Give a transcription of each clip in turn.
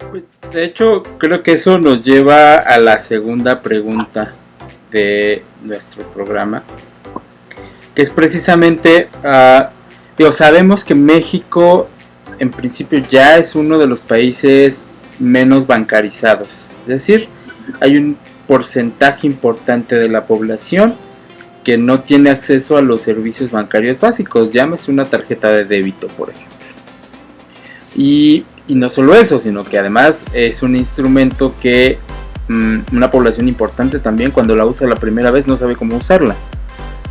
Pues, de hecho, creo que eso nos lleva a la segunda pregunta de nuestro programa, que es precisamente, sabemos que México en principio ya es uno de los países menos bancarizados, es decir, hay un porcentaje importante de la población que no tiene acceso a los servicios bancarios básicos, llámese una tarjeta de débito, por ejemplo. Y no solo eso, sino que además es un instrumento que una población importante también, cuando la usa la primera vez, no sabe cómo usarla,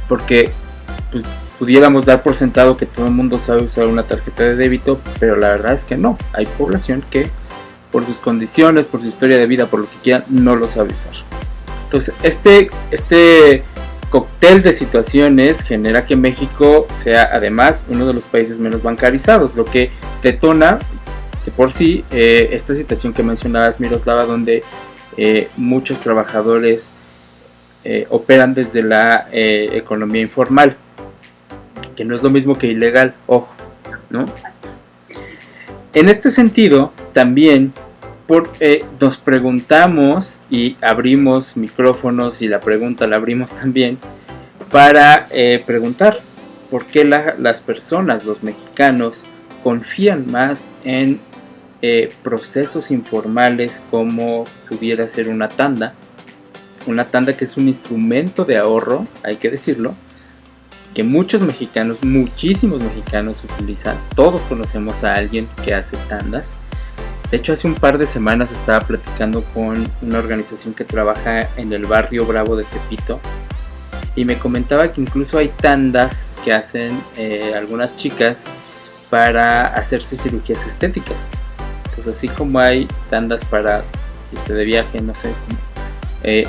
porque pues, pudiéramos dar por sentado que todo el mundo sabe usar una tarjeta de débito, pero la verdad es que no. Hay población que por sus condiciones, por su historia de vida, por lo que quiera, no lo sabe usar. Entonces este cóctel de situaciones genera que México sea además uno de los países menos bancarizados, lo que detona que por sí esta situación que mencionabas, Miroslava, donde muchos trabajadores operan desde la economía informal, que no es lo mismo que ilegal, ojo, ¿no? En este sentido, también nos preguntamos y abrimos micrófonos, y la pregunta la abrimos también para preguntar por qué las personas, los mexicanos, confían más en procesos informales como pudiera ser una tanda que es un instrumento de ahorro, hay que decirlo, que muchísimos mexicanos utilizan. Todos conocemos a alguien que hace tandas. De hecho, hace un par de semanas estaba platicando con una organización que trabaja en el barrio Bravo de Tepito, y me comentaba que incluso hay tandas que hacen algunas chicas para hacerse cirugías estéticas. Pues así como hay tandas para irse de viaje, no sé,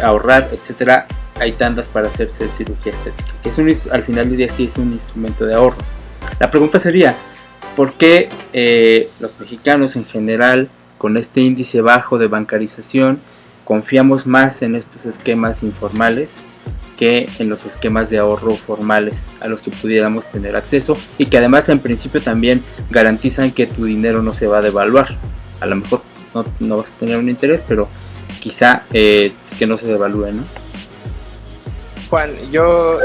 ahorrar, etcétera, hay tandas para hacerse cirugía estética, que al final del día sí es un instrumento de ahorro. La pregunta sería, ¿por qué los mexicanos en general, con este índice bajo de bancarización, confiamos más en estos esquemas informales que en los esquemas de ahorro formales a los que pudiéramos tener acceso, y que además en principio también garantizan que tu dinero no se va a devaluar? A lo mejor no vas a tener un interés, pero quizá pues que no se devalúe, ¿no? Juan, yo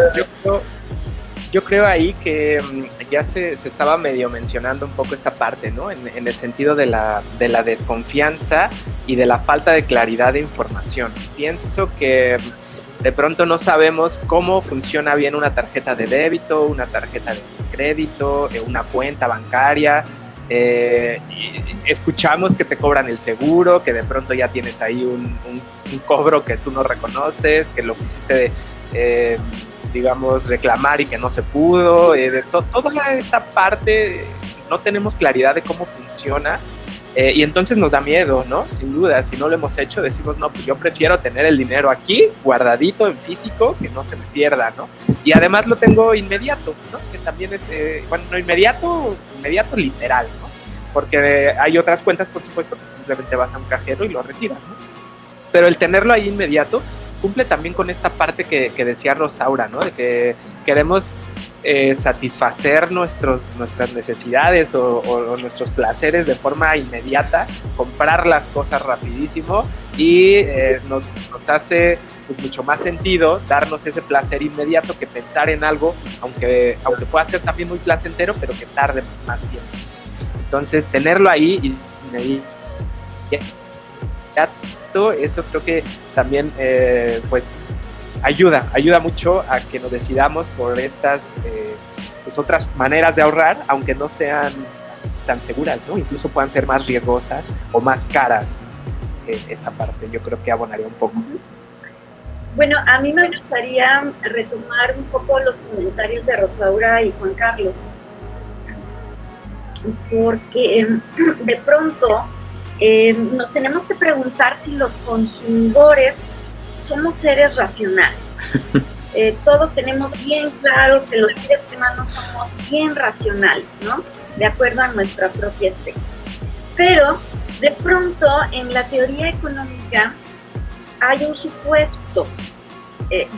creo ahí que ya se estaba medio mencionando un poco esta parte, ¿no? En el sentido de la desconfianza y de la falta de claridad de información. Pienso que de pronto no sabemos cómo funciona bien una tarjeta de débito, una tarjeta de crédito, una cuenta bancaria. Escuchamos que te cobran el seguro, que de pronto ya tienes ahí un cobro que tú no reconoces, que lo quisiste digamos reclamar y que no se pudo. Toda esta parte no tenemos claridad de cómo funciona, y entonces nos da miedo, ¿no? Sin duda, si no lo hemos hecho, decimos, no, pues yo prefiero tener el dinero aquí, guardadito en físico, que no se me pierda, ¿no? Y además lo tengo inmediato, ¿no? Que también es, bueno, no inmediato literal, ¿no? Porque hay otras cuentas, por supuesto, que simplemente vas a un cajero y lo retiras, ¿no? Pero el tenerlo ahí inmediato cumple también con esta parte que decía Rosaura, ¿no? De que queremos satisfacer nuestras necesidades o nuestros placeres de forma inmediata, comprar las cosas rapidísimo, y nos hace pues, mucho más sentido darnos ese placer inmediato que pensar en algo, aunque pueda ser también muy placentero, pero que tarde más tiempo. Entonces, tenerlo ahí eso creo que también pues ayuda mucho a que nos decidamos por estas pues otras maneras de ahorrar, aunque no sean tan seguras, ¿no? Incluso puedan ser más riesgosas o más caras. Esa parte yo creo que abonaría un poco. Bueno, a mí me gustaría retomar un poco los comentarios de Rosaura y Juan Carlos, porque de pronto nos tenemos que preguntar si los consumidores somos seres racionales. Todos tenemos bien claro que los seres humanos somos bien racionales, ¿no? De acuerdo a nuestra propia especie. Pero de pronto en la teoría económica hay un supuesto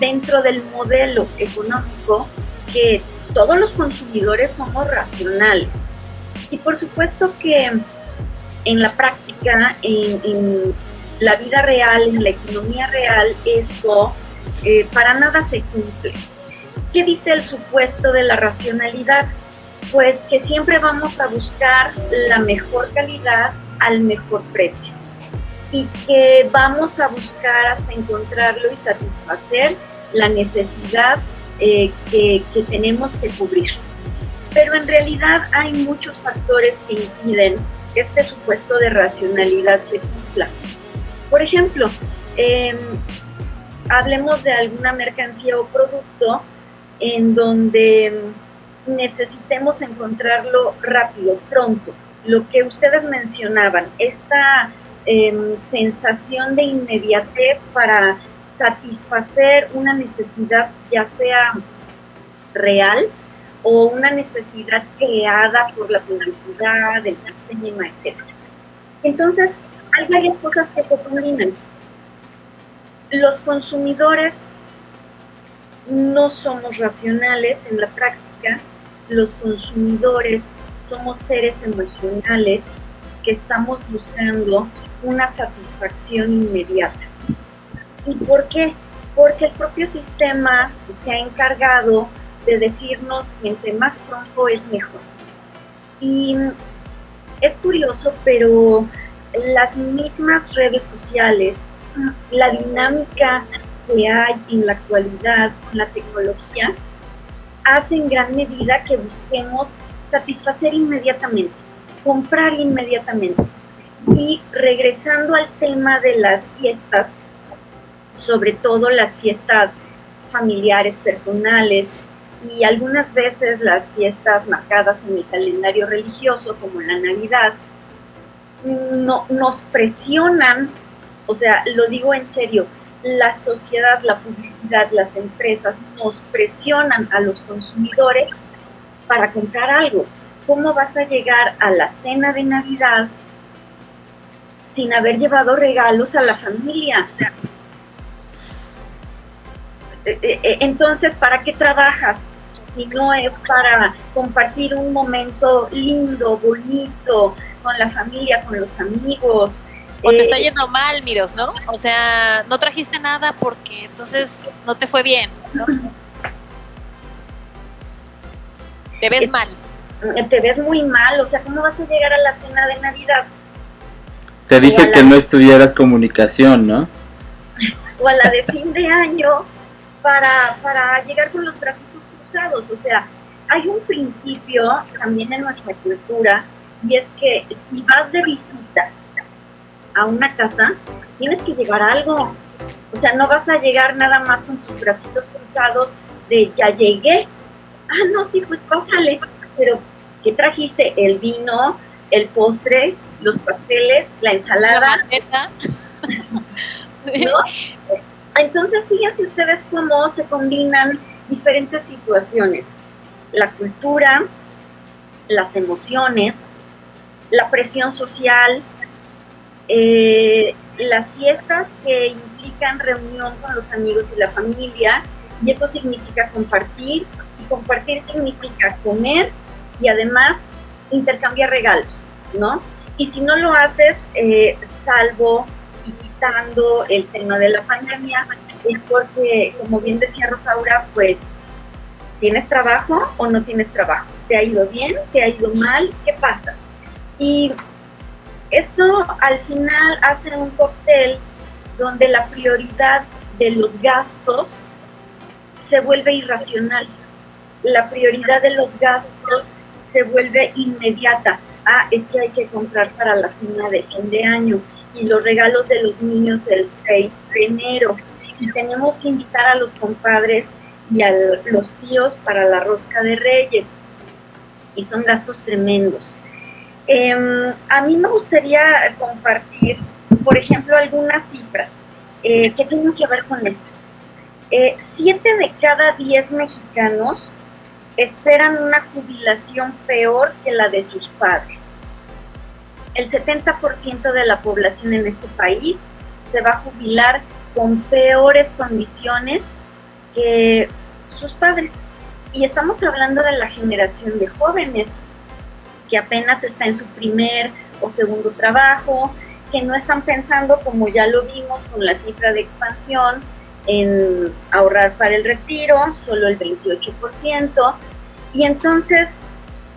dentro del modelo económico que todos los consumidores somos racionales. Y por supuesto que en la práctica, en la vida real, en la economía real, esto para nada se cumple. ¿Qué dice el supuesto de la racionalidad? Pues que siempre vamos a buscar la mejor calidad al mejor precio y que vamos a buscar hasta encontrarlo y satisfacer la necesidad que tenemos que cubrir. Pero en realidad hay muchos factores que impiden que este supuesto de racionalidad se cumpla. Por ejemplo, hablemos de alguna mercancía o producto en donde necesitemos encontrarlo rápido, pronto. Lo que ustedes mencionaban, esta sensación de inmediatez para satisfacer una necesidad ya sea real o una necesidad creada por la publicidad, el sistema, etc. Entonces, hay varias cosas que se combinan. Los consumidores no somos racionales en la práctica, los consumidores somos seres emocionales que estamos buscando una satisfacción inmediata. ¿Y por qué? Porque el propio sistema se ha encargado de decirnos que entre más pronto es mejor. Y es curioso, pero las mismas redes sociales, la dinámica que hay en la actualidad con la tecnología, hace en gran medida que busquemos satisfacer inmediatamente, comprar inmediatamente. Y regresando al tema de las fiestas, sobre todo las fiestas familiares, personales, y algunas veces las fiestas marcadas en el calendario religioso, como la Navidad, nos presionan, o sea, lo digo en serio, la sociedad, la publicidad, las empresas nos presionan a los consumidores para comprar algo. ¿Cómo vas a llegar a la cena de Navidad sin haber llevado regalos a la familia? O sea, entonces, ¿para qué trabajas? Si no es para compartir un momento lindo, bonito, con la familia, con los amigos. O te está yendo mal, Miros, ¿no? O sea, no trajiste nada porque entonces no te fue bien, ¿no? Te ves mal. Te ves muy mal, o sea, ¿cómo vas a llegar a la cena de Navidad? Te dije que no estudiaras comunicación, ¿no? O a la de fin de año para llegar con los bracitos cruzados. O sea, hay un principio también en nuestra cultura, y es que si vas de visita a una casa, tienes que llevar algo. O sea, no vas a llegar nada más con tus bracitos cruzados de ya llegué. Ah, no, sí, pues pásale. Pero, ¿qué trajiste? El vino, el postre, los pasteles, la ensalada. La maceta. ¿No? Entonces, fíjense ustedes cómo se combinan diferentes situaciones. La cultura, las emociones, la presión social, las fiestas que implican reunión con los amigos y la familia, y eso significa compartir, y compartir significa comer y además intercambiar regalos, ¿no? Y si no lo haces, salvo y quitando el tema de la pandemia, es porque, como bien decía Rosaura, pues, ¿tienes trabajo o no tienes trabajo? ¿Te ha ido bien? ¿Te ha ido mal? ¿Qué pasa? Y esto al final hace un cóctel donde la prioridad de los gastos se vuelve irracional. La prioridad de los gastos se vuelve inmediata. Ah, es que hay que comprar para la cena de fin de año y los regalos de los niños el 6 de enero. Y tenemos que invitar a los compadres y a los tíos para la rosca de Reyes. Y son gastos tremendos. A mí me gustaría compartir, por ejemplo, algunas cifras que tienen que ver con esto. 7 de cada 10 mexicanos esperan una jubilación peor que la de sus padres. El 70% de la población en este país se va a jubilar con peores condiciones que sus padres. Y estamos hablando de la generación de jóvenes que apenas está en su primer o segundo trabajo, que no están pensando, como ya lo vimos con la cifra de expansión, en ahorrar para el retiro, solo el 28%, y entonces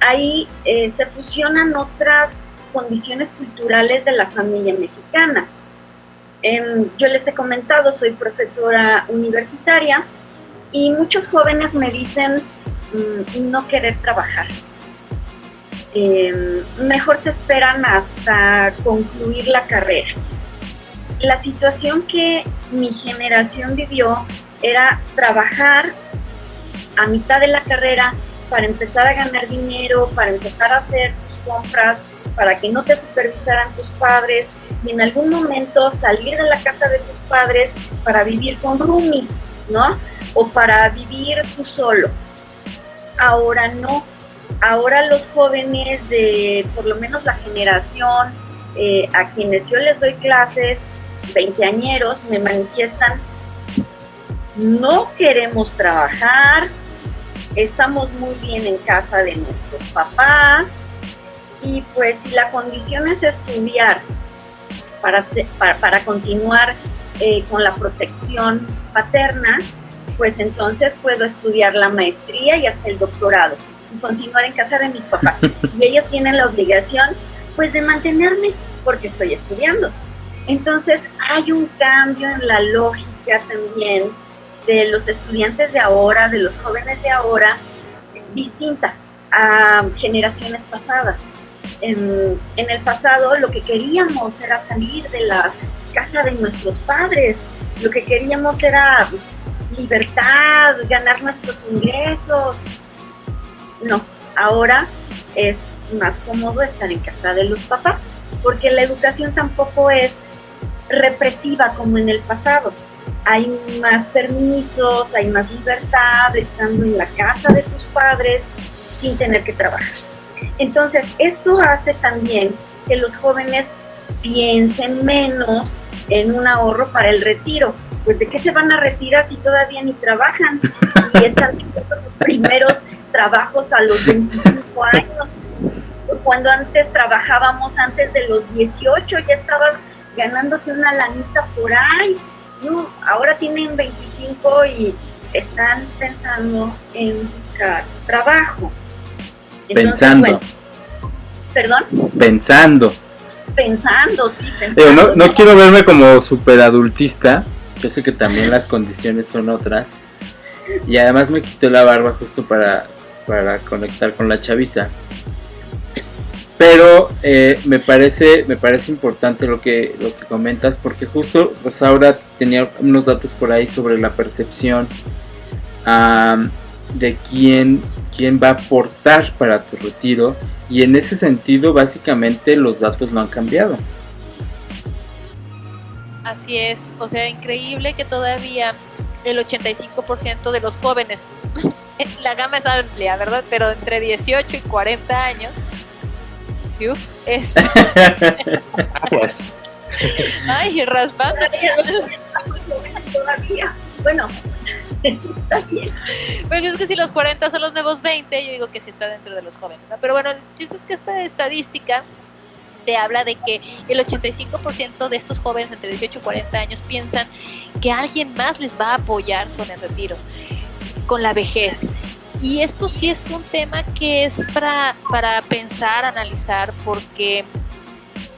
ahí se fusionan otras condiciones culturales de la familia mexicana. Yo les he comentado, soy profesora universitaria, y muchos jóvenes me dicen no querer trabajar. Mejor se esperan hasta concluir la carrera. La situación que mi generación vivió era trabajar a mitad de la carrera para empezar a ganar dinero, para empezar a hacer tus compras, para que no te supervisaran tus padres, y en algún momento salir de la casa de tus padres para vivir con roomies, ¿no? O para vivir tú solo. Ahora no. Ahora los jóvenes de, por lo menos la generación a quienes yo les doy clases, veinteañeros, me manifiestan, no queremos trabajar, estamos muy bien en casa de nuestros papás, y pues si la condición es estudiar para continuar con la protección paterna, pues entonces puedo estudiar la maestría y hasta el doctorado y continuar en casa de mis papás. Y ellos tienen la obligación, pues, de mantenerme porque estoy estudiando. Entonces hay un cambio en la lógica también de los estudiantes de ahora, de los jóvenes de ahora, distinta a generaciones pasadas. En el pasado lo que queríamos era salir de la casa de nuestros padres, lo que queríamos era libertad, ganar nuestros ingresos. No, ahora es más cómodo estar en casa de los papás, porque la educación tampoco es represiva como en el pasado. Hay más permisos, hay más libertad estando en la casa de tus padres sin tener que trabajar. Entonces, esto hace también que los jóvenes piensen menos en un ahorro para el retiro. Pues, ¿de qué se van a retirar si todavía ni trabajan? Y están haciendo sus primeros trabajos a los 25 años. Cuando antes trabajábamos antes de los 18, ya estabas ganándote una lanita por ahí. No, ahora tienen 25 y están pensando en buscar trabajo. Entonces, pensando. Bueno, ¿perdón? Pensando. Pensando, sí, pensando. No quiero verme como súper adultista. Yo sé que también las condiciones son otras. Y además me quité la barba justo para conectar con la chaviza. Pero me parece importante lo que comentas, porque justo Rosaura tenía unos datos por ahí sobre la percepción de quién va a aportar para tu retiro, y en ese sentido básicamente los datos no han cambiado. Así es, o sea, increíble que todavía el 85% de los jóvenes, la gama es amplia, ¿verdad? Pero entre 18 y 40 años, Pues. ay, raspando. Todavía. Bueno, está bien. Pues es que si los 40 son los nuevos 20, yo digo que sí está dentro de los jóvenes, ¿no? Pero bueno, el chiste es que esta estadística te habla de que el 85% de estos jóvenes entre 18 y 40 años piensan que alguien más les va a apoyar con el retiro, con la vejez. Y esto sí es un tema que es para pensar, analizar, porque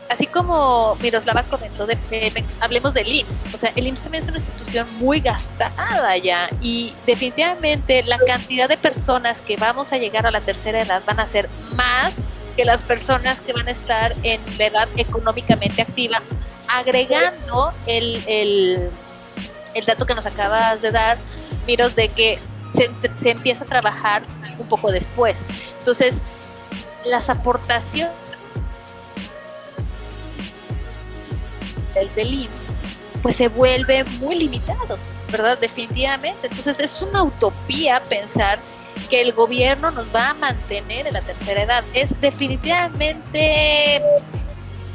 así como Miroslava comentó de Pemex, hablemos del IMSS. O sea, el IMSS también es una institución muy gastada ya, y definitivamente la cantidad de personas que vamos a llegar a la tercera edad van a ser más que las personas que van a estar en la edad económicamente activa, agregando el dato que nos acabas de dar, Miros, de que se empieza a trabajar un poco después. Entonces, las aportaciones del IMSS pues se vuelve muy limitado, ¿verdad? Definitivamente. Entonces es una utopía pensar que el gobierno nos va a mantener en la tercera edad. Es definitivamente,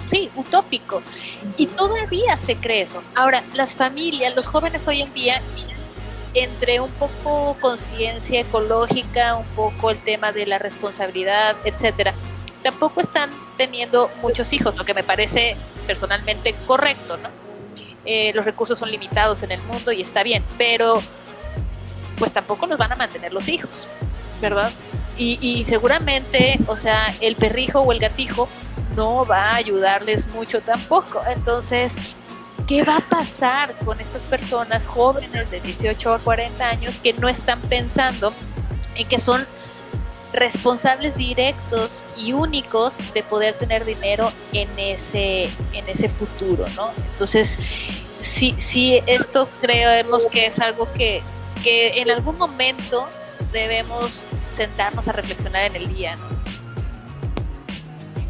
sí, utópico. Y todavía se cree eso. Ahora, las familias, los jóvenes hoy en día, entre un poco conciencia ecológica, un poco el tema de la responsabilidad, etcétera, tampoco están teniendo muchos hijos, lo que me parece personalmente correcto, ¿no? Los recursos son limitados en el mundo y está bien, pero pues tampoco los van a mantener los hijos, ¿verdad? Y seguramente, o sea, el perrijo o el gatijo no va a ayudarles mucho tampoco. Entonces, ¿qué va a pasar con estas personas jóvenes de 18 a 40 años que no están pensando en que son responsables directos y únicos de poder tener dinero en ese futuro, ¿no? Entonces, sí, esto creemos que es algo que en algún momento debemos sentarnos a reflexionar en el día, ¿no?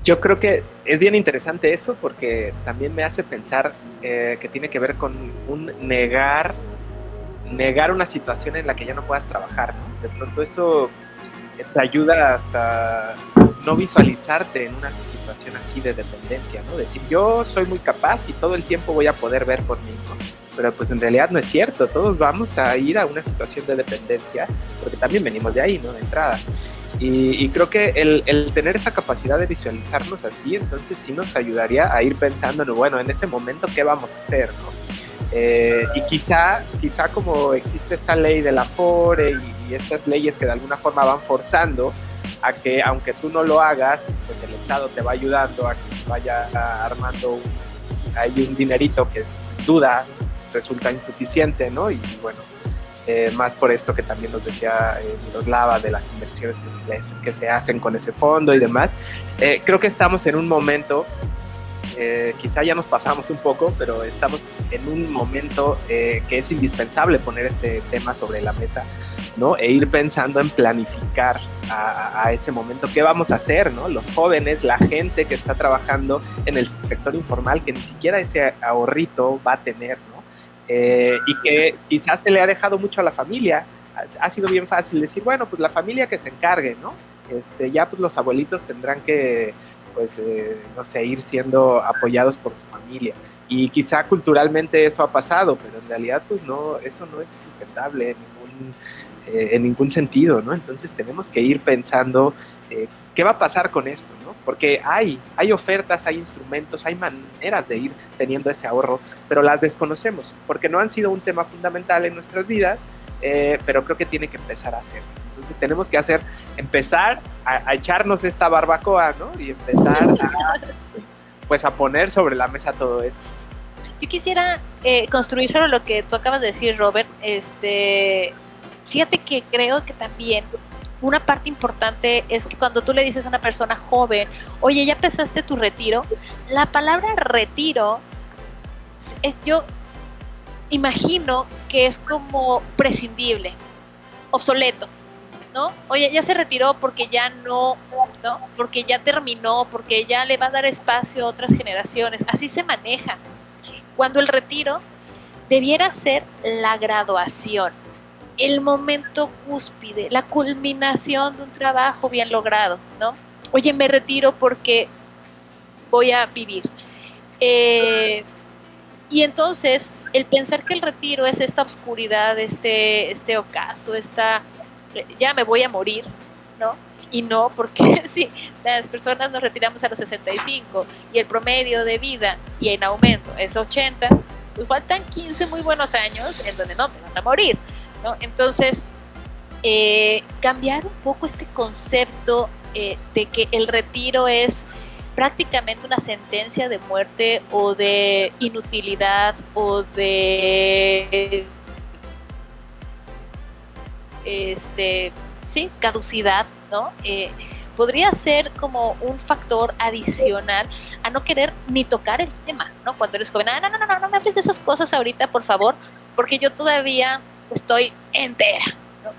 Yo creo que es bien interesante eso porque también me hace pensar que tiene que ver con un negar una situación en la que ya no puedas trabajar, ¿no? De pronto eso te ayuda hasta no visualizarte en una situación así de dependencia, ¿no? Decir, yo soy muy capaz y todo el tiempo voy a poder ver por mí, ¿no? Pero pues en realidad no es cierto, todos vamos a ir a una situación de dependencia porque también venimos de ahí, ¿no? De entrada. Y creo que el tener esa capacidad de visualizarnos así, entonces sí nos ayudaría a ir pensando, bueno, en ese momento, ¿qué vamos a hacer, no? Y quizá como existe esta ley del Afore y estas leyes que de alguna forma van forzando a que, aunque tú no lo hagas, pues el Estado te va ayudando a que se vaya armando hay un dinerito que sin duda resulta insuficiente, ¿no? Y bueno, más por esto que también nos decía Miroslava de las inversiones que se hacen con ese fondo y demás. Creo que estamos en un momento, quizá ya nos pasamos un poco, pero estamos en un momento que es indispensable poner este tema sobre la mesa, ¿no? E ir pensando en planificar a ese momento qué vamos a hacer, ¿no? Los jóvenes, la gente que está trabajando en el sector informal, que ni siquiera ese ahorrito va a tener, ¿no? Y que quizás se le ha dejado mucho a la familia. Ha sido bien fácil decir, bueno, pues la familia que se encargue, ¿no? Ya pues los abuelitos tendrán que, pues, no sé, ir siendo apoyados por tu familia. Y quizá culturalmente eso ha pasado, pero en realidad pues no, eso no es sustentable en ningún sentido, ¿no? Entonces tenemos que ir pensando qué va a pasar con esto, ¿no? Porque hay ofertas, hay instrumentos, hay maneras de ir teniendo ese ahorro, pero las desconocemos, porque no han sido un tema fundamental en nuestras vidas, pero creo que tiene que empezar a hacer. Entonces tenemos que empezar a echarnos esta barbacoa, ¿no? Y empezar a poner sobre la mesa todo esto. Yo quisiera construir sobre lo que tú acabas de decir, Robert. Fíjate que creo que también una parte importante es que cuando tú le dices a una persona joven, oye, ¿ya empezaste tu retiro? La palabra retiro, yo imagino que es como prescindible, obsoleto, ¿no? Oye, ya se retiró porque ya no, porque ya terminó, porque ya le va a dar espacio a otras generaciones. Así se maneja. Cuando el retiro debiera ser la graduación, el momento cúspide, la culminación de un trabajo bien logrado, ¿no? Oye, me retiro porque voy a vivir. Y entonces, el pensar que el retiro es esta oscuridad, este ocaso, ya me voy a morir, ¿no? Y no, porque sí, las personas nos retiramos a los 65 y el promedio de vida y en aumento es 80, pues faltan 15 muy buenos años en donde no te vas a morir, ¿no? Entonces, cambiar un poco este concepto de que el retiro es prácticamente una sentencia de muerte o de inutilidad o de caducidad, ¿no? Podría ser como un factor adicional a no querer ni tocar el tema, ¿no? Cuando eres joven, no me hables de esas cosas ahorita, por favor, porque yo todavía estoy entera, ¿no?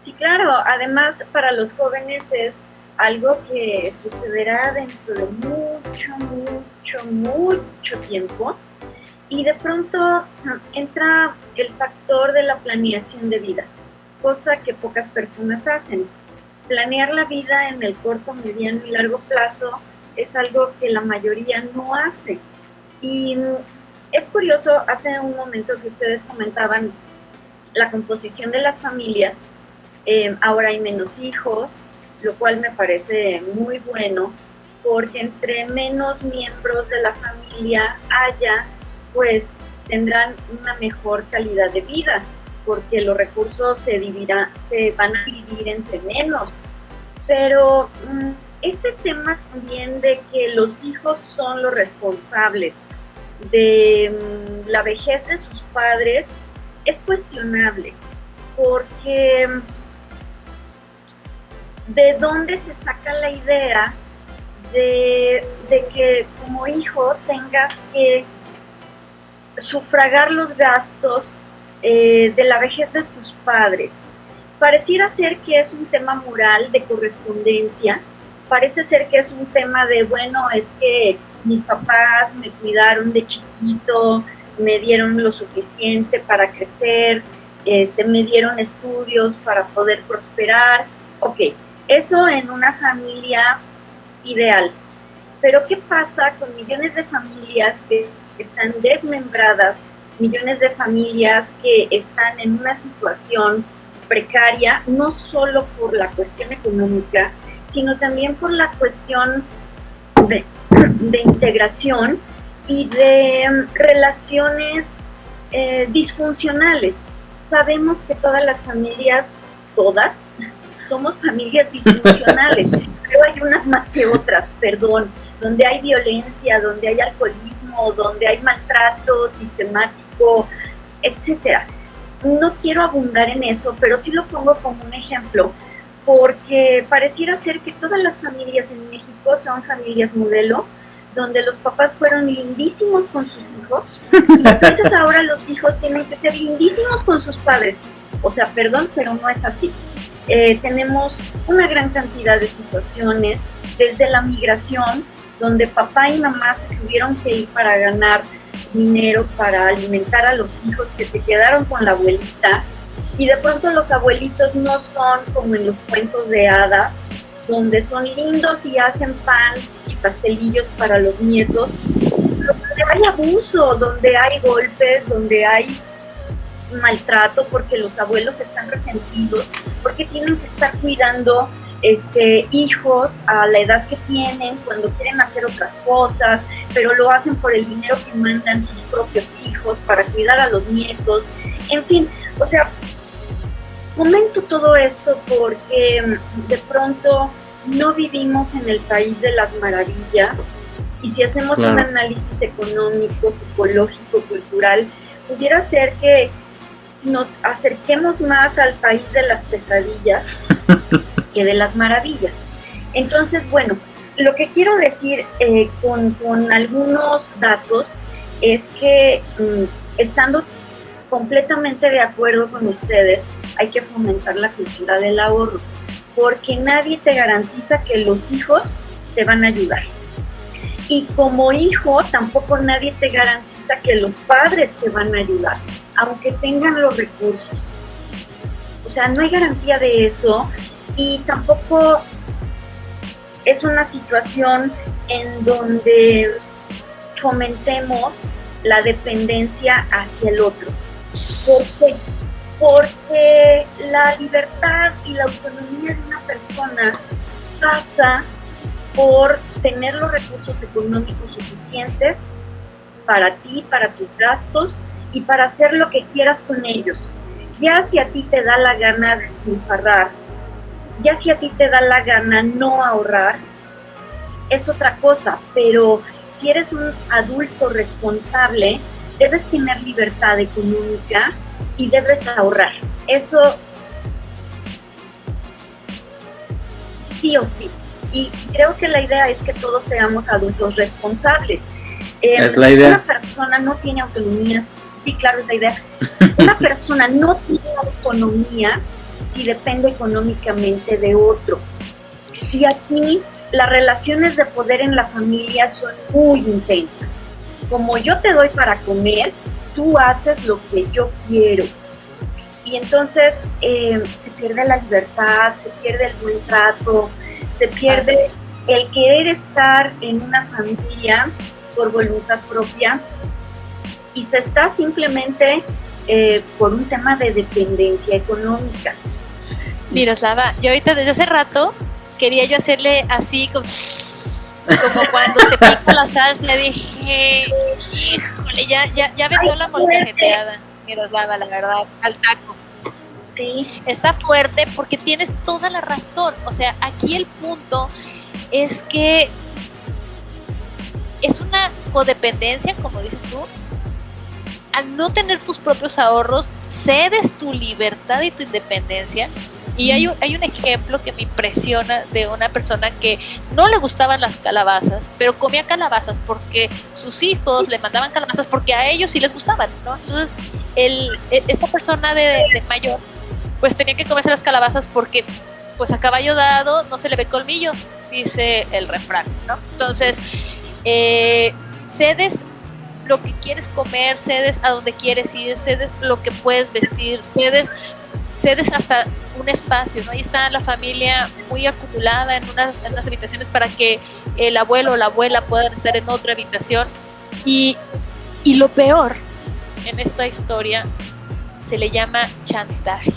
Sí, claro, además para los jóvenes es algo que sucederá dentro de mucho tiempo, y de pronto entra el factor de la planeación de vida, cosa que pocas personas hacen. Planear la vida en el corto, mediano y largo plazo es algo que la mayoría no hace. Y es curioso, hace un momento que ustedes comentaban la composición de las familias, ahora hay menos hijos, lo cual me parece muy bueno, porque entre menos miembros de la familia haya, pues tendrán una mejor calidad de vida, porque los recursos se van a dividir entre menos. Pero este tema también de que los hijos son los responsables de la vejez de sus padres es cuestionable, porque ¿de dónde se saca la idea de que como hijo tengas que sufragar los gastos de la vejez de tus padres? Pareciera ser que es un tema moral de correspondencia, parece ser que es un tema de, bueno, es que mis papás me cuidaron de chiquito, me dieron lo suficiente para crecer, me dieron estudios para poder prosperar. Ok, eso en una familia ideal. Pero ¿qué pasa con millones de familias que están desmembradas, millones de familias que están en una situación precaria, no solo por la cuestión económica, sino también por la cuestión de integración y de relaciones disfuncionales? Sabemos que todas las familias, todas, somos familias disfuncionales, pero hay unas más que otras, perdón, donde hay violencia, donde hay alcoholismo, donde hay maltrato sistemático, etcétera. No quiero abundar en eso, pero sí lo pongo como un ejemplo, porque pareciera ser que todas las familias en México son familias modelo, donde los papás fueron lindísimos con sus hijos, y entonces ahora los hijos tienen que ser lindísimos con sus padres. O sea, perdón, pero no es así. Tenemos una gran cantidad de situaciones, desde la migración, donde papá y mamá se tuvieron que ir para ganar dinero, para alimentar a los hijos que se quedaron con la abuelita, y de pronto los abuelitos no son como en los cuentos de hadas, donde son lindos y hacen pan y pastelillos para los nietos, donde hay abuso, donde hay golpes, donde hay maltrato, porque los abuelos están resentidos, porque tienen que estar cuidando hijos a la edad que tienen, cuando quieren hacer otras cosas, pero lo hacen por el dinero que mandan sus propios hijos para cuidar a los nietos. En fin, o sea, comento todo esto porque de pronto no vivimos en el país de las maravillas, y si hacemos un análisis económico, psicológico, cultural, pudiera ser que nos acerquemos más al país de las pesadillas que de las maravillas. Entonces, bueno, lo que quiero decir con algunos datos es que estando completamente de acuerdo con ustedes, hay que fomentar la cultura del ahorro, porque nadie te garantiza que los hijos te van a ayudar. Y como hijo, tampoco nadie te garantiza que los padres te van a ayudar, aunque tengan los recursos. O sea, no hay garantía de eso, y tampoco es una situación en donde fomentemos la dependencia hacia el otro. ¿Por qué? Porque la libertad y la autonomía de una persona pasa por tener los recursos económicos suficientes para ti, para tus gastos y para hacer lo que quieras con ellos. Ya si a ti te da la gana despilfarrar, ya si a ti te da la gana no ahorrar, es otra cosa, pero si eres un adulto responsable, debes tener libertad económica y debes ahorrar. Eso sí o sí. Y creo que la idea es que todos seamos adultos responsables. Es la idea. Una persona no tiene autonomía, sí, claro, es la idea. Una persona no tiene autonomía si depende económicamente de otro. Y aquí las relaciones de poder en la familia son muy intensas. Como yo te doy para comer, tú haces lo que yo quiero. Y entonces se pierde la libertad, se pierde el buen trato, se pierde el querer estar en una familia por voluntad propia, y se está simplemente por un tema de dependencia económica. Miroslava, yo ahorita desde hace rato quería yo hacerle así, como cuando te pica la salsa, dije, híjole, ya aventó la molcajeteada, Miroslava, la verdad, al taco. Sí. Está fuerte porque tienes toda la razón. O sea, aquí el punto es que es una codependencia, como dices tú. Al no tener tus propios ahorros, cedes tu libertad y tu independencia. Y hay un ejemplo que me impresiona de una persona que no le gustaban las calabazas, pero comía calabazas porque sus hijos le mandaban calabazas porque a ellos sí les gustaban, ¿no? Entonces, esta persona de mayor, pues tenía que comerse las calabazas porque, pues a caballo dado no se le ve colmillo, dice el refrán, ¿no? Entonces, cedes lo que quieres comer, cedes a donde quieres ir, cedes lo que puedes vestir, cedes hasta un espacio, ¿no? Ahí está la familia muy acumulada en unas habitaciones para que el abuelo o la abuela puedan estar en otra habitación. Y lo peor en esta historia se le llama chantaje.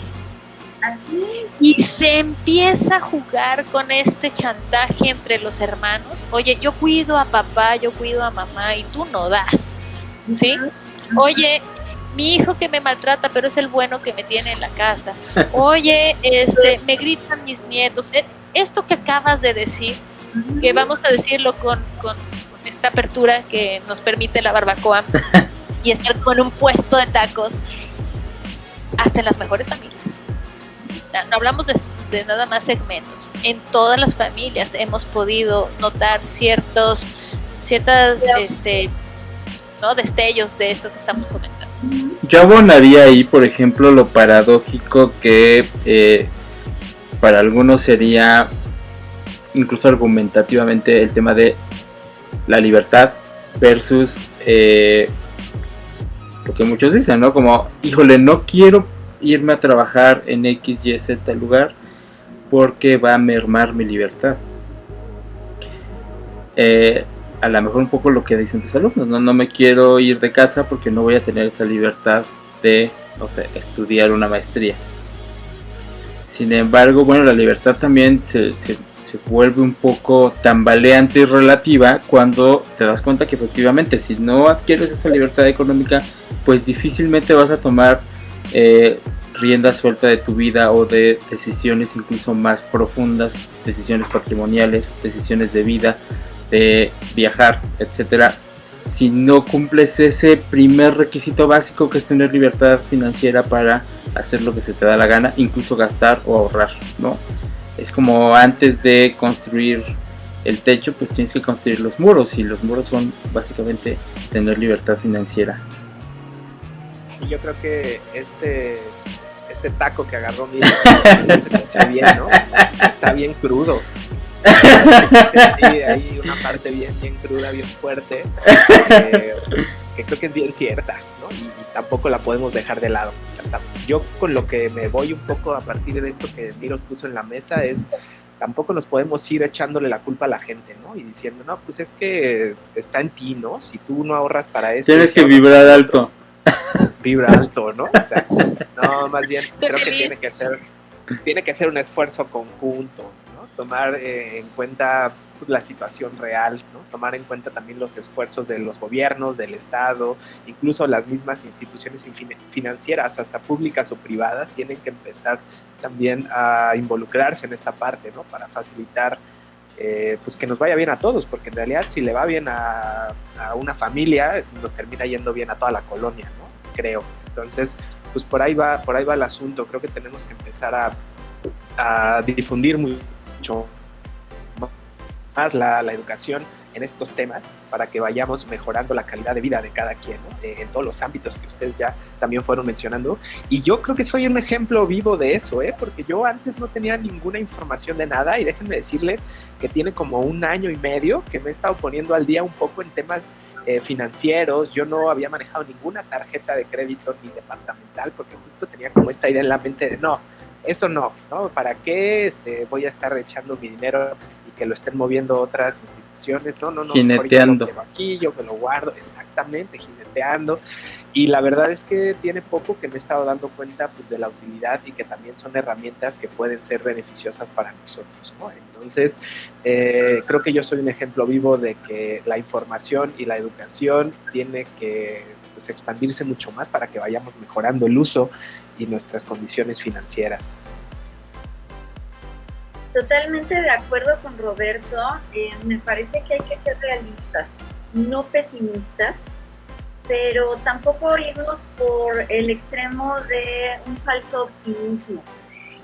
Y se empieza a jugar con este chantaje entre los hermanos. Oye, yo cuido a papá, yo cuido a mamá y tú no das, ¿sí? Oye, mi hijo que me maltrata, pero es el bueno que me tiene en la casa. Oye, me gritan mis nietos. Esto que acabas de decir, que vamos a decirlo con esta apertura que nos permite la barbacoa y estar como en un puesto de tacos, hasta en las mejores familias. No hablamos de nada más segmentos. En todas las familias hemos podido notar ciertas ¿no? destellos de esto que estamos comentando. Yo abonaría ahí, por ejemplo, lo paradójico que para algunos sería incluso argumentativamente el tema de la libertad versus lo que muchos dicen, ¿no? Como, híjole, no quiero irme a trabajar en X, Y, Z lugar porque va a mermar mi libertad. A lo mejor un poco lo que dicen tus alumnos, no me quiero ir de casa porque no voy a tener esa libertad de, no sé, estudiar una maestría. Sin embargo, bueno, la libertad también se vuelve un poco tambaleante y relativa cuando te das cuenta que efectivamente si no adquieres esa libertad económica, pues difícilmente vas a tomar rienda suelta de tu vida o de decisiones incluso más profundas, decisiones patrimoniales, decisiones de vida, de viajar, etcétera, si no cumples ese primer requisito básico que es tener libertad financiera para hacer lo que se te da la gana, incluso gastar o ahorrar, ¿no? Es como antes de construir el techo, pues tienes que construir los muros, y los muros son básicamente tener libertad financiera. Y yo creo que este taco que agarró mi se me bien, ¿no? Está bien crudo. Sí, hay una parte bien cruda, bien fuerte, que creo que es bien cierta, ¿no? Y tampoco la podemos dejar de lado. Yo con lo que me voy un poco a partir de esto que Miros puso en la mesa es, tampoco nos podemos ir echándole la culpa a la gente, ¿no? Y diciendo, no, pues es que está en ti, ¿no? Si tú no ahorras para eso... Tienes que vibrar alto. Vibra alto, ¿no? O sea, no, más bien creo que tiene que ser un esfuerzo conjunto, ¿no? Tomar en cuenta la situación real, ¿no? Tomar en cuenta también los esfuerzos de los gobiernos, del Estado, incluso las mismas instituciones financieras, hasta públicas o privadas, tienen que empezar también a involucrarse en esta parte, ¿no? Para facilitar pues que nos vaya bien a todos, porque en realidad si le va bien a una familia, nos termina yendo bien a toda la colonia, ¿no? Creo. Entonces, pues por ahí va el asunto. Creo que tenemos que empezar a difundir mucho más la educación en estos temas para que vayamos mejorando la calidad de vida de cada quien, ¿no? En todos los ámbitos que ustedes ya también fueron mencionando. Y yo creo que soy un ejemplo vivo de eso, porque yo antes no tenía ninguna información de nada, y déjenme decirles que tiene como 1 año y medio que me he estado poniendo al día un poco en temas financieros. Yo no había manejado ninguna tarjeta de crédito ni departamental porque justo tenía como esta idea en la mente de no, eso no, ¿para qué voy a estar echando mi dinero y que lo estén moviendo otras instituciones. No, Jineteando. mejor yo lo quiero aquí, yo me lo guardo, exactamente, jineteando. Y la verdad es que tiene poco que me he estado dando cuenta pues, de la utilidad y que también son herramientas que pueden ser beneficiosas para nosotros, ¿no? Entonces, creo que yo soy un ejemplo vivo de que la información y la educación tiene que pues, expandirse mucho más para que vayamos mejorando el uso y nuestras condiciones financieras. Totalmente de acuerdo con Roberto. Me parece que hay que ser realistas, no pesimistas, pero tampoco irnos por el extremo de un falso optimismo.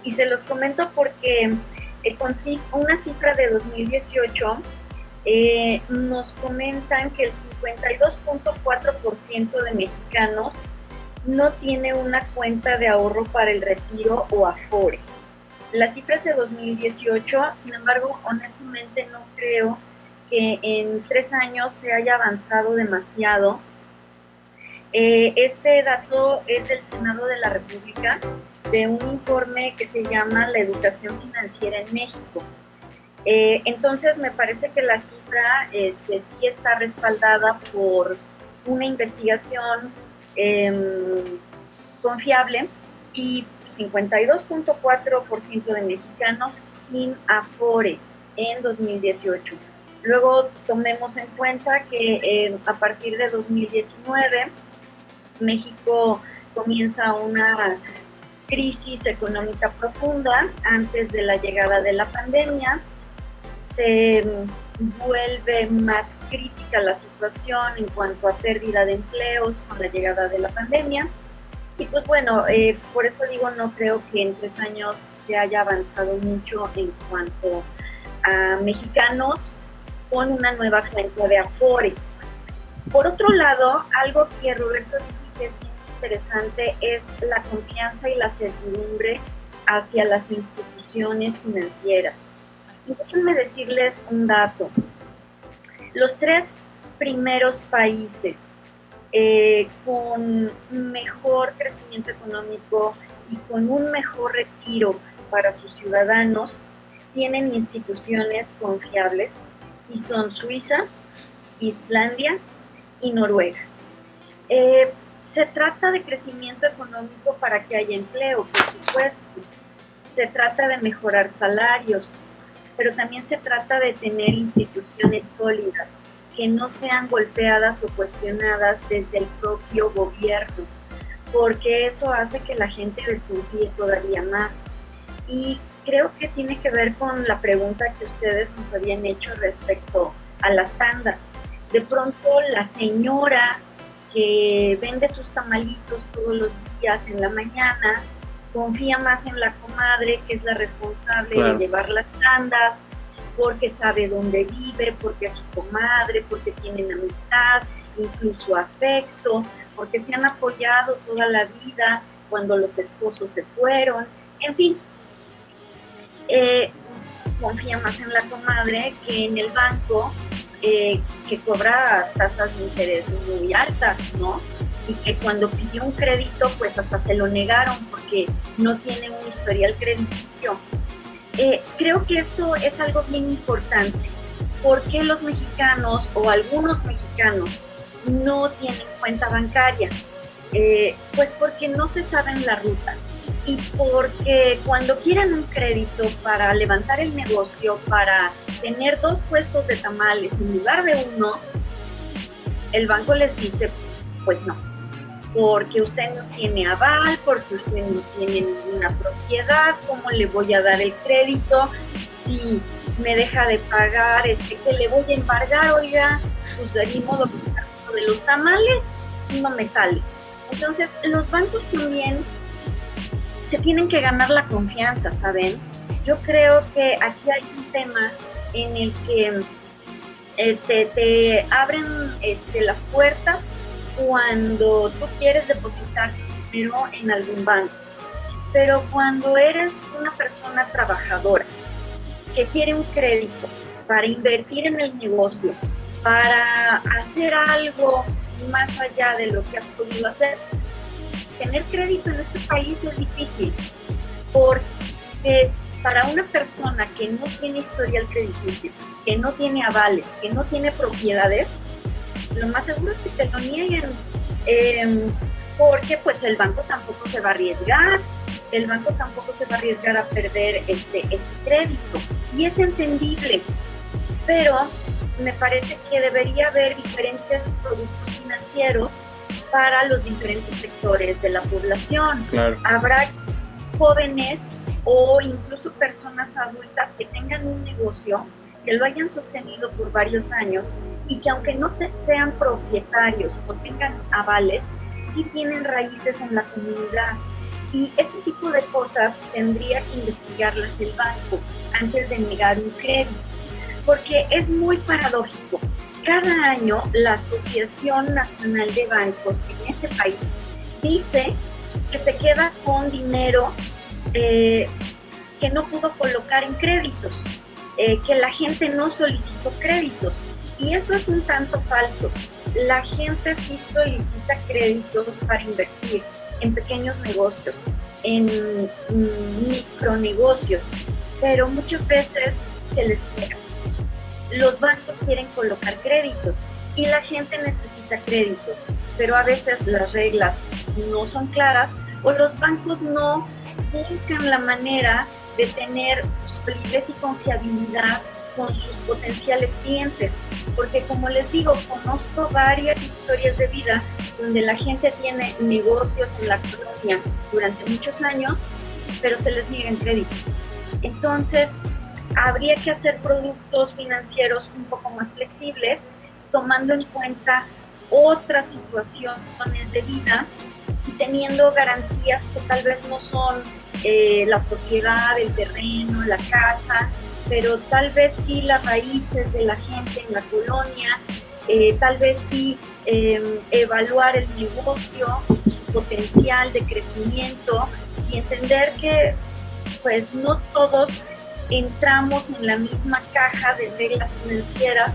Y se los comento porque una cifra de 2018 nos comentan que el 52.4% de mexicanos no tiene una cuenta de ahorro para el retiro o Afore. Las cifras de 2018, sin embargo, honestamente no creo que en 3 años se haya avanzado demasiado. Este dato es del Senado de la República, de un informe que se llama La educación financiera en México. Entonces me parece que la cifra sí está respaldada por una investigación confiable y 52.4% de mexicanos sin Afore en 2018. Luego tomemos en cuenta que a partir de 2019 México comienza una crisis económica profunda antes de la llegada de la pandemia. Se vuelve más crítica la situación en cuanto a pérdida de empleos con la llegada de la pandemia. Y pues bueno, por eso digo, no creo que en 3 años se haya avanzado mucho en cuanto a mexicanos con una nueva cuenta de Afore. Por otro lado, algo que Roberto dice que es interesante es la confianza y la certidumbre hacia las instituciones financieras. Y déjenme decirles un dato. Los 3 primeros países con mejor crecimiento económico y con un mejor retiro para sus ciudadanos tienen instituciones confiables y son Suiza, Islandia y Noruega. Se trata de crecimiento económico para que haya empleo, por supuesto. Se trata de mejorar salarios, pero también se trata de tener instituciones sólidas que no sean golpeadas o cuestionadas desde el propio gobierno, porque eso hace que la gente desconfíe todavía más. Y creo que tiene que ver con la pregunta que ustedes nos habían hecho respecto a las tandas. De pronto la señora que vende sus tamalitos todos los días en la mañana confía más en la comadre, que es la responsable de llevar las tandas, porque sabe dónde vive, porque es su comadre, porque tienen amistad, incluso afecto, porque se han apoyado toda la vida cuando los esposos se fueron, en fin. Confía más en la comadre que en el banco, que cobra tasas de interés muy altas, ¿no? Y que cuando pidió un crédito, pues hasta se lo negaron porque no tiene un historial crediticio. Creo que esto es algo bien importante. ¿Por qué los mexicanos o algunos mexicanos no tienen cuenta bancaria? Pues porque no se saben la ruta y porque cuando quieren un crédito para levantar el negocio, para tener 2 puestos de tamales en lugar de 1, el banco les dice, pues no, porque usted no tiene aval, porque usted no tiene ninguna propiedad, ¿cómo le voy a dar el crédito? Si me deja de pagar, que le voy a embargar, oiga, pues de modo de los tamales no me sale. Entonces, los bancos también se tienen que ganar la confianza, ¿saben? Yo creo que aquí hay un tema en el que te abren las puertas cuando tú quieres depositar dinero en algún banco. Pero cuando eres una persona trabajadora que quiere un crédito para invertir en el negocio, para hacer algo más allá de lo que has podido hacer, tener crédito en este país es difícil, porque para una persona que no tiene historial crediticio, que no tiene avales, que no tiene propiedades, lo más seguro es que te lo nieguen, porque pues el banco tampoco se va a arriesgar, a perder este crédito, y es entendible, pero me parece que debería haber diferentes productos financieros para los diferentes sectores de la población. Claro. Habrá jóvenes o incluso personas adultas que tengan un negocio, que lo hayan sostenido por varios años y que aunque no sean propietarios o tengan avales, sí tienen raíces en la comunidad. Y ese tipo de cosas tendría que investigarlas el banco antes de negar un crédito, porque es muy paradójico. Cada año la Asociación Nacional de Bancos en este país dice que se queda con dinero que no pudo colocar en créditos, que la gente no solicitó créditos, y eso es un tanto falso. La gente sí solicita créditos para invertir en pequeños negocios, en micronegocios, pero muchas veces se les niega. Los bancos quieren colocar créditos y la gente necesita créditos, pero a veces las reglas no son claras o los bancos no buscan la manera de tener solidez y confiabilidad con sus potenciales clientes, porque como les digo, conozco varias historias de vida donde la gente tiene negocios en la colonia durante muchos años, pero se les niegan créditos. Entonces, habría que hacer productos financieros un poco más flexibles, tomando en cuenta otras situaciones de vida y teniendo garantías que tal vez no son la propiedad, el terreno, la casa, pero tal vez sí las raíces de la gente en la colonia, tal vez sí evaluar el negocio, su potencial de crecimiento y entender que pues no todos entramos en la misma caja de reglas financieras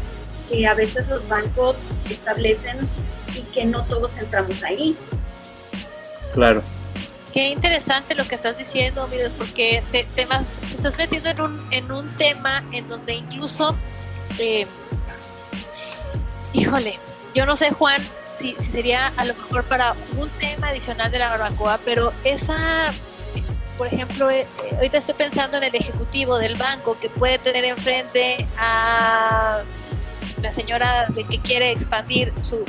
que a veces los bancos establecen y que no todos entramos ahí. Claro. Qué interesante lo que estás diciendo, Miros, porque te estás metiendo en un tema en donde incluso, híjole, yo no sé, Juan, si sería a lo mejor para un tema adicional de la barbacoa, pero por ejemplo, ahorita estoy pensando en el ejecutivo del banco que puede tener enfrente a la señora de que quiere expandir su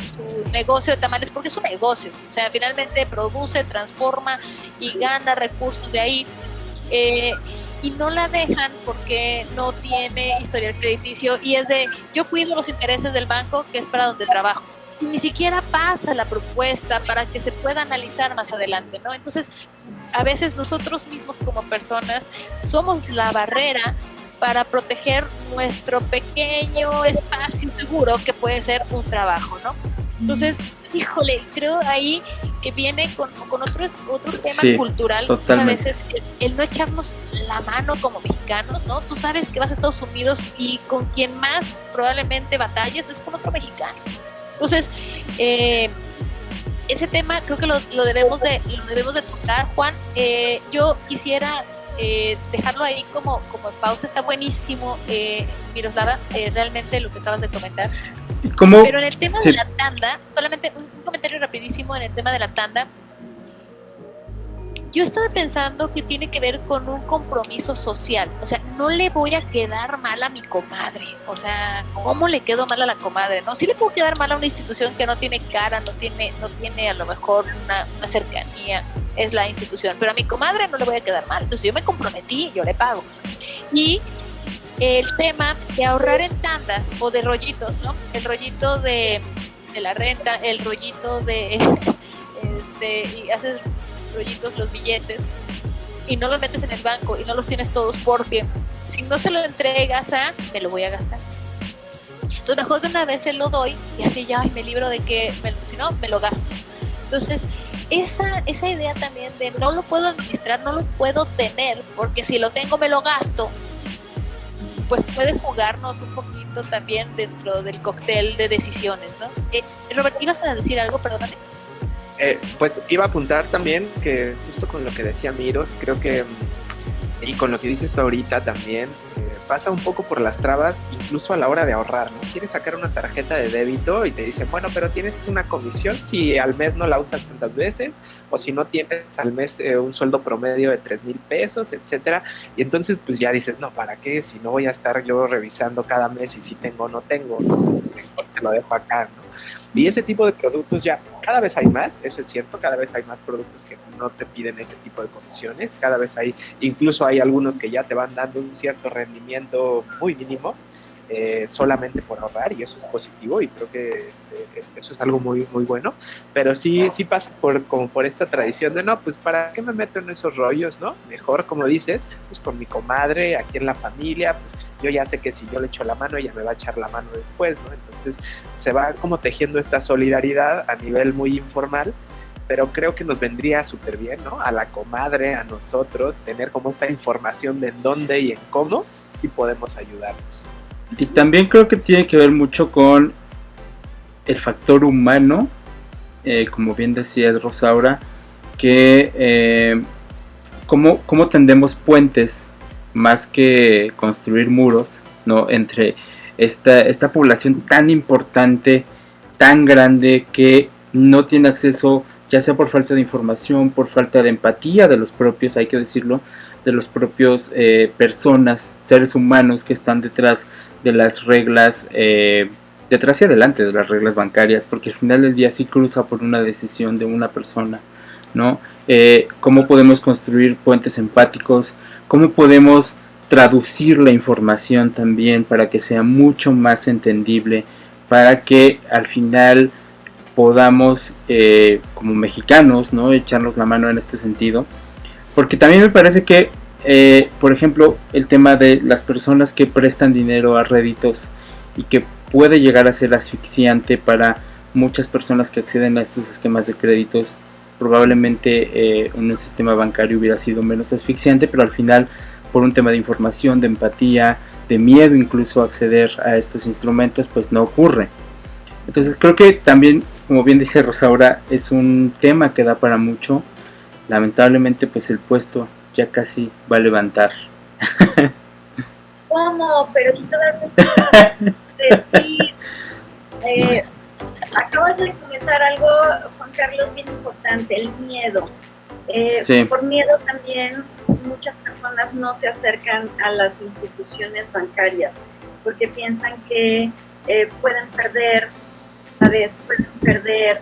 negocio de tamales, porque es un negocio, o sea, finalmente produce, transforma y gana recursos de ahí, y no la dejan porque no tiene historial crediticio y es de, yo cuido los intereses del banco, que es para donde trabajo. Ni siquiera pasa la propuesta para que se pueda analizar más adelante, ¿no? Entonces, a veces nosotros mismos como personas somos la barrera para proteger nuestro pequeño espacio seguro que puede ser un trabajo, ¿no? Entonces, híjole, creo ahí que viene con otro tema cultural, a veces el no echarnos la mano como mexicanos, ¿no? Tú sabes que vas a Estados Unidos y con quien más probablemente batalles es con otro mexicano. Entonces, ese tema creo que lo debemos de tocar, Juan. Yo quisiera dejarlo ahí como en pausa. Está buenísimo, Miroslava, realmente lo que acabas de comentar. Pero en el tema de la tanda, solamente un comentario rapidísimo en el tema de la tanda. Yo estaba pensando que tiene que ver con un compromiso social. O sea, no le voy a quedar mal a mi comadre. O sea, ¿cómo le quedo mal a la comadre? No, sí le puedo quedar mal a una institución que no tiene cara, no tiene a lo mejor una cercanía, es la institución. Pero a mi comadre no le voy a quedar mal. Entonces yo me comprometí, yo le pago. Y el tema de ahorrar en tandas o de rollitos, ¿no? El rollito de la renta, el rollito de y haces rollitos, los billetes, y no los metes en el banco y no los tienes todos, porque si no se lo entregas me lo voy a gastar. Entonces mejor de una vez se lo doy y así ya me libro de que si no me lo gasto. Entonces esa idea también de no lo puedo administrar, no lo puedo tener, porque si lo tengo me lo gasto, pues puede jugarnos un poquito también dentro del cóctel de decisiones, ¿no? Robert, ¿ibas a decir algo? Perdóname. Pues iba a apuntar también que justo con lo que decía Miros, creo que Y con lo que dices tú ahorita también, pasa un poco por las trabas, incluso a la hora de ahorrar, ¿no? Quieres sacar una tarjeta de débito y te dicen, bueno, pero tienes una comisión si al mes no la usas tantas veces, o si no tienes al mes un sueldo promedio de 3,000 pesos, etcétera. Y entonces, pues ya dices, no, ¿para qué? Si no voy a estar yo revisando cada mes si tengo o no tengo, ¿no? Te lo dejo acá, ¿no? Y ese tipo de productos ya cada vez hay más, eso es cierto, cada vez hay más productos que no te piden ese tipo de comisiones, cada vez hay, incluso hay algunos que ya te van dando un cierto rendimiento muy mínimo, solamente por ahorrar, y eso es positivo, y creo que eso es algo muy, muy bueno, pero sí pasa como por esta tradición de, no, pues ¿para qué me meto en esos rollos, no? Mejor, como dices, pues con mi comadre, aquí en la familia, pues yo ya sé que si yo le echo la mano, ella me va a echar la mano después, ¿no? Entonces se va como tejiendo esta solidaridad a nivel muy informal, pero creo que nos vendría súper bien, ¿no? A la comadre, a nosotros, tener como esta información de en dónde y en cómo sí podemos ayudarnos. Y también creo que tiene que ver mucho con el factor humano, como bien decías, Rosaura, que cómo tendemos puentes más que construir muros, ¿no? Entre esta población tan importante, tan grande, que no tiene acceso, ya sea por falta de información, por falta de empatía de los propios, hay que decirlo, de los propios personas, seres humanos que están detrás de las reglas, detrás y adelante de las reglas bancarias, porque al final del día sí cruza por una decisión de una persona, ¿no? Cómo podemos construir puentes empáticos, cómo podemos traducir la información también para que sea mucho más entendible, para que al final podamos, como mexicanos, ¿no? Echarnos la mano en este sentido, porque también me parece que, por ejemplo, el tema de las personas que prestan dinero a réditos y que puede llegar a ser asfixiante para muchas personas que acceden a estos esquemas de créditos. Probablemente en un sistema bancario hubiera sido menos asfixiante, pero al final, por un tema de información, de empatía, de miedo incluso a acceder a estos instrumentos, pues no ocurre. Entonces creo que también, como bien dice Rosaura, es un tema que da para mucho. Lamentablemente, pues el puesto ya casi va a levantar. ¿Cómo? Pero si todavía decir, acabas de comentar algo, Juan Carlos, bien importante, el miedo. Sí. Por miedo también muchas personas no se acercan a las instituciones bancarias porque piensan que pueden perder, ¿sabes? Pueden perder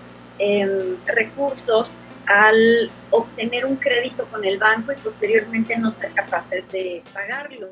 recursos al obtener un crédito con el banco y posteriormente no ser capaces de pagarlo.